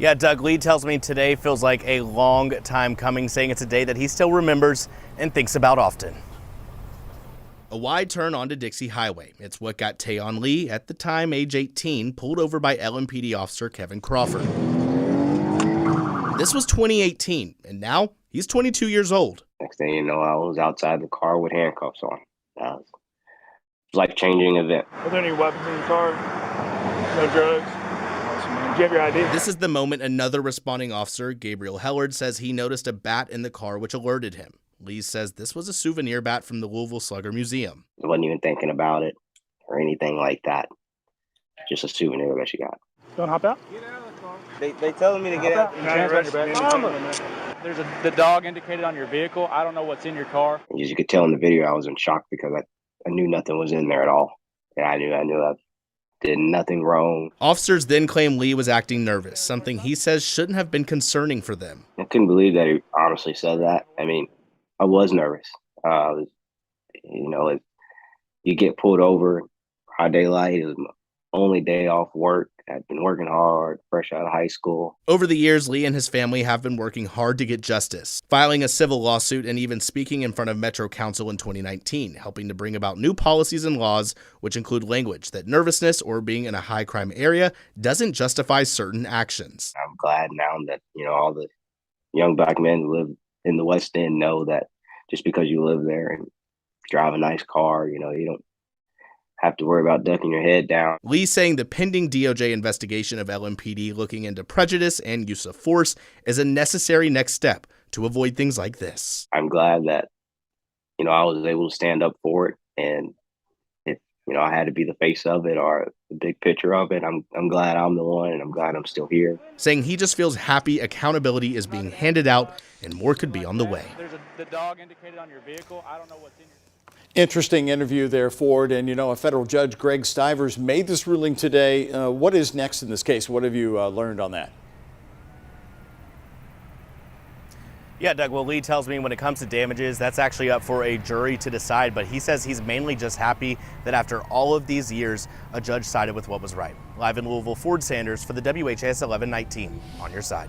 Yeah, Doug, Lee tells me today feels like a long time coming, saying it's a day that he still remembers and thinks about often. A wide turn onto Dixie Highway. It's what got Tayon Lee, at the time age 18, pulled over by LMPD officer Kevin Crawford. This was 2018, and now he's 22 years old. Next thing you know, I was outside the car with handcuffs on. It was a life-changing event. Are there any weapons in your car? No drugs? Did you have your ID? This is the moment another responding officer, Gabriel Hellard, says he noticed a bat in the car which alerted him. Lee says this was a souvenir bat from the Louisville Slugger Museum. I wasn't even thinking about it or anything like that. Just a souvenir that she got. Don't hop out? Get out of the car. They telling me to get out. There's the dog indicated on your vehicle. I don't know what's in your car. As you could tell in the video, I was in shock because I knew nothing was in there at all. And I knew I did nothing wrong. Officers then claim Lee was acting nervous, something he says shouldn't have been concerning for them. I couldn't believe that he honestly said that. I mean, I was nervous. You get pulled over, broad daylight. It was my only day off work. I'd been working hard, fresh out of high school. Over the years, Lee and his family have been working hard to get justice, filing a civil lawsuit and even speaking in front of Metro Council in 2019, helping to bring about new policies and laws, which include language that nervousness or being in a high crime area doesn't justify certain actions. I'm glad now that, all the young black men who live in the West End know that just because you live there and drive a nice car, you don't have to worry about ducking your head down. Lee saying the pending DOJ investigation of LMPD looking into prejudice and use of force is a necessary next step to avoid things like this. I'm glad that, I was able to stand up for it. And if, I had to be the face of it or the big picture of it, I'm glad I'm the one, and I'm glad I'm still here. Saying he just feels happy accountability is being handed out and more could be on the way. There's the dog indicated on your vehicle. I don't know what's in your Interesting interview there, Ford. And, a federal judge, Greg Stivers, made this ruling today. What is next in this case? What have you learned on that? Yeah, Doug, well, Lee tells me when it comes to damages, that's actually up for a jury to decide. But he says he's mainly just happy that after all of these years, a judge sided with what was right. Live in Louisville, Ford Sanders for the WHAS 1119 on your side.